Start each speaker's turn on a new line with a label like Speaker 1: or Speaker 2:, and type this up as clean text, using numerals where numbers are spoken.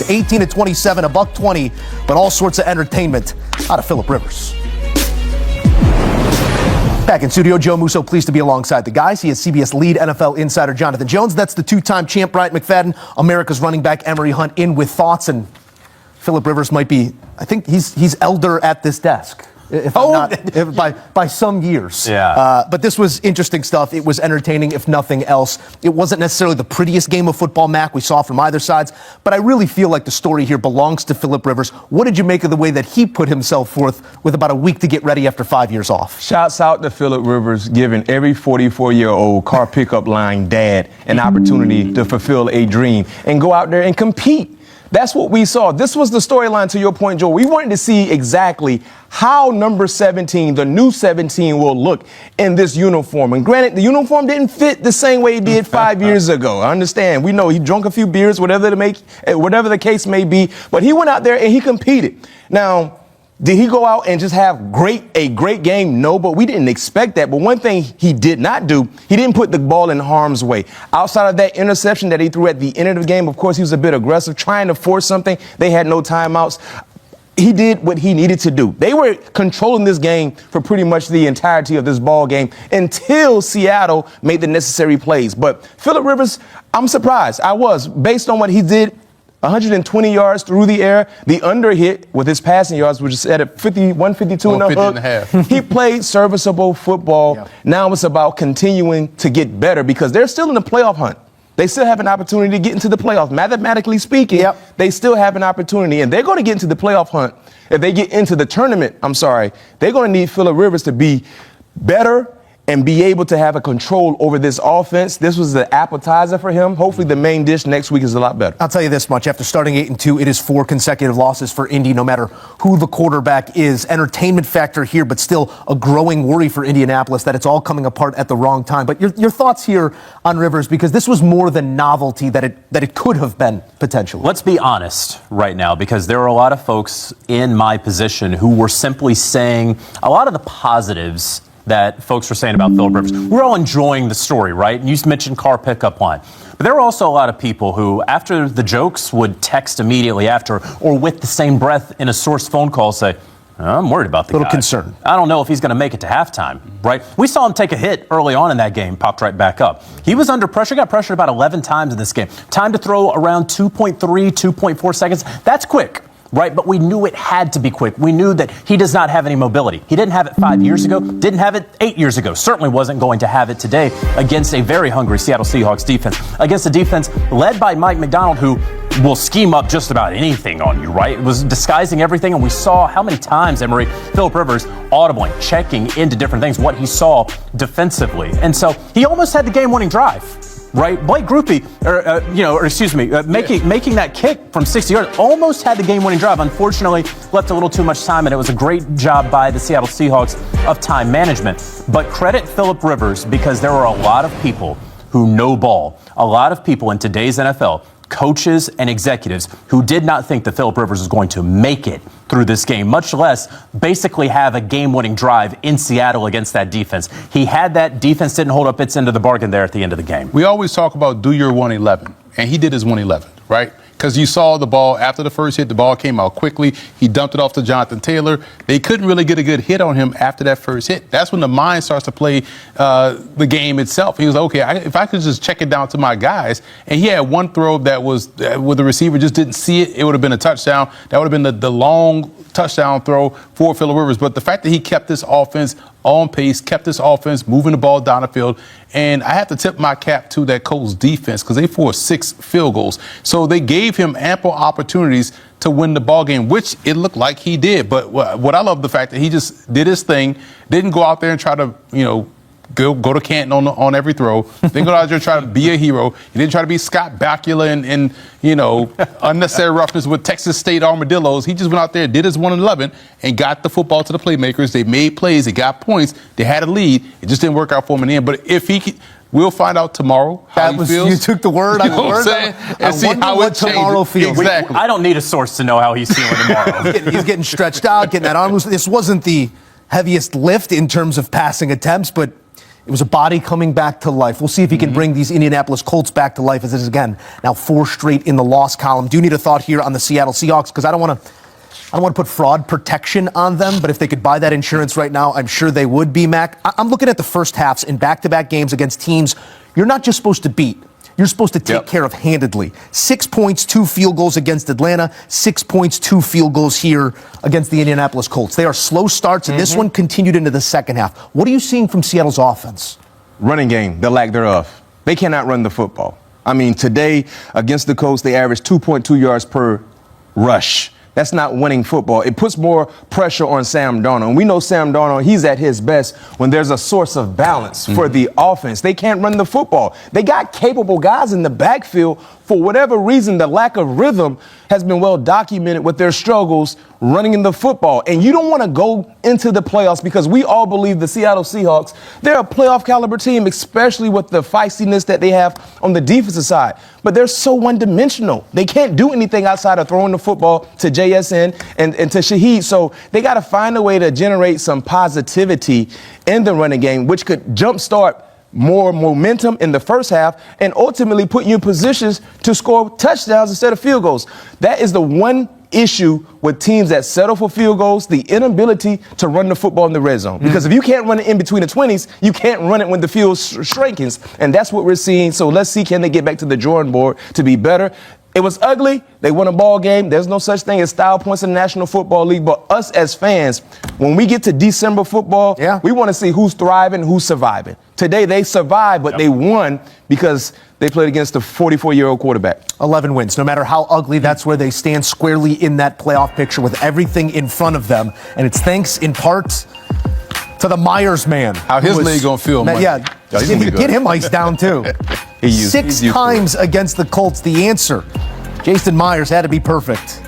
Speaker 1: 18 of 27, a $120, but all sorts of entertainment out of Philip Rivers. Back in studio, Joe Musso, pleased to be alongside the guys. He is CBS lead NFL insider Jonathan Jones. That's the two-time champ Bryant McFadden, America's running back Emery Hunt, in with thoughts. And Philip Rivers might be, I think he's elder at this desk. If by some years.
Speaker 2: Yeah.
Speaker 1: But this was interesting stuff. It was entertaining, if nothing else. It wasn't necessarily the prettiest game of football, Mac, we saw from either sides. But I really feel like the story here belongs to Philip Rivers. What did you make of the way that he put himself forth with about a week to get ready after 5 years off?
Speaker 3: Shouts out to Philip Rivers giving every 44-year-old car pickup line dad an opportunity to fulfill a dream and go out there and compete. That's what we saw. This was the storyline, to your point, Joe. We wanted to see exactly how number 17, the new 17, will look in this uniform. And granted, the uniform didn't fit the same way it did 5 years ago. I understand. We know he drunk a few beers, whatever the case may be. But he went out there and he competed. Now, did he go out and just have a great game? No, but we didn't expect that. But one thing he did not do, he didn't put the ball in harm's way. Outside of that interception that he threw at the end of the game, of course, he was a bit aggressive, trying to force something. They had no timeouts. He did what he needed to do. They were controlling this game for pretty much the entirety of this ball game until Seattle made the necessary plays. But Philip Rivers, I'm surprised. I was, based on what he did. 120 yards through the air. The under hit with his passing yards, which is at a 152 and a half. He played serviceable football. Yeah. Now it's about continuing to get better because they're still in the playoff hunt. They still have an opportunity to get into the playoffs. Mathematically speaking, they still have an opportunity, and they're going to get into the playoff hunt. If they get into the tournament, they're going to need Philip Rivers to be better and be able to have a control over this offense. This was the appetizer for him. Hopefully the main dish next week is a lot better.
Speaker 1: I'll tell you this much. After starting 8-2, it is 4 consecutive losses for Indy, no matter who the quarterback is. Entertainment factor here, but still a growing worry for Indianapolis that it's all coming apart at the wrong time. But your thoughts here on Rivers, because this was more than novelty that it could have been potentially.
Speaker 2: Let's be honest right now, because there are a lot of folks in my position who were simply saying a lot of the positives that folks were saying about Philip Rivers. We're all enjoying the story, right? And you mentioned car pickup line. But there were also a lot of people who, after the jokes, would text immediately after, or with the same breath in a source phone call, say, I'm worried about the guy.
Speaker 1: Little concerned.
Speaker 2: I don't know if he's going to make it to halftime, right? We saw him take a hit early on in that game, popped right back up. He was under pressure, got pressured about 11 times in this game. Time to throw around 2.3, 2.4 seconds. That's quick. Right, but we knew it had to be quick. We knew that he does not have any mobility. He didn't have it 5 years ago, didn't have it 8 years ago, certainly wasn't going to have it today against a very hungry Seattle Seahawks defense, against a defense led by Mike McDonald, who will scheme up just about anything on you, right? It was disguising everything, and we saw how many times, Emery, Philip Rivers audibly checking into different things, what he saw defensively. And so he almost had the game-winning drive. Right, Blake Grupe, making that kick from 60 yards, almost had the game-winning drive. Unfortunately, left a little too much time, and it was a great job by the Seattle Seahawks of time management. But credit Philip Rivers, because there are a lot of people who know ball, a lot of people in today's NFL, coaches and executives, who did not think that Philip Rivers was going to make it through this game, much less basically have a game-winning drive in Seattle against that defense. He had that. Defense didn't hold up its end of the bargain there at the end of the game.
Speaker 4: We always talk about do your 111, and he did his 111, right? Because you saw the ball after the first hit, the ball came out quickly. He dumped it off to Jonathan Taylor. They couldn't really get a good hit on him after that first hit. That's when the mind starts to play the game itself. He was like, okay, if I could just check it down to my guys. And he had one throw that was where the receiver just didn't see it. It would have been a touchdown. That would have been the long touchdown throw for Philip Rivers. But the fact that he kept this offense on pace, kept this offense moving the ball down the field. And I have to tip my cap to that Colts defense because they forced 6 field goals. So they gave him ample opportunities to win the ball game, which it looked like he did. But what I love the fact that he just did his thing, didn't go out there and try to, go to Canton on every throw. Didn't go out there and try to be a hero. He didn't try to be Scott Bakula and unnecessary roughness with Texas State Armadillos. He just went out there, did his 111, and got the football to the playmakers. They made plays. They got points. They had a lead. It just didn't work out for him in the end. But if he could, we'll find out tomorrow how he feels.
Speaker 1: You took the word.
Speaker 4: You know what I'm saying? And see how it
Speaker 1: tomorrow feels.
Speaker 4: Exactly.
Speaker 2: I don't need a source to know how he's feeling tomorrow.
Speaker 1: He's getting stretched out, getting that arm loose. This wasn't the heaviest lift in terms of passing attempts, but It was a body coming back to life. We'll see if he can bring these Indianapolis Colts back to life, as it is again now 4 straight in the loss column. Do need a thought here on the Seattle Seahawks, because I don't want to put fraud protection on them, but if they could buy that insurance right now, I'm sure they would be, Mac. I'm looking at the first halves in back-to-back games against teams you're not just supposed to beat. You're supposed to take care of handedly. 6 points, 2 field goals against Atlanta, 6 points, 2 field goals here against the Indianapolis Colts. They are slow starts, and this one continued into the second half. What are you seeing from Seattle's offense?
Speaker 3: Running game, the lack thereof. They cannot run the football. I mean, today against the Colts, they averaged 2.2 yards per rush. That's not winning football. It puts more pressure on Sam Darnold. And we know Sam Darnold, he's at his best when there's a source of balance for the offense. They can't run the football. They got capable guys in the backfield. For whatever reason, the lack of rhythm has been well documented with their struggles running in the football. And you don't want to go into the playoffs, because we all believe the Seattle Seahawks, they're a playoff caliber team, especially with the feistiness that they have on the defensive side. But they're so one-dimensional. They can't do anything outside of throwing the football to JSN and to Shaheed. So they got to find a way to generate some positivity in the running game, which could jumpstart more momentum in the first half and ultimately put you in positions to score touchdowns instead of field goals. That is the one issue with teams that settle for field goals, the inability to run the football in the red zone. Because if you can't run it in between the 20s, you can't run it when the field's shrinkins. And that's what we're seeing. So let's see, can they get back to the drawing board to be better? It was ugly. They won a ball game. There's no such thing as style points in the National Football League. But us as fans, when we get to December football, we want to see who's thriving, who's surviving. Today, they survived, but they won because they played against a 44-year-old quarterback.
Speaker 1: 11 wins. No matter how ugly, that's where they stand squarely in that playoff picture with everything in front of them. And it's thanks in part to the Myers man.
Speaker 4: How his leg gonna feel, man.
Speaker 1: Yeah, get him iced down, too. Six times against the Colts, the answer. Jason Myers had to be perfect.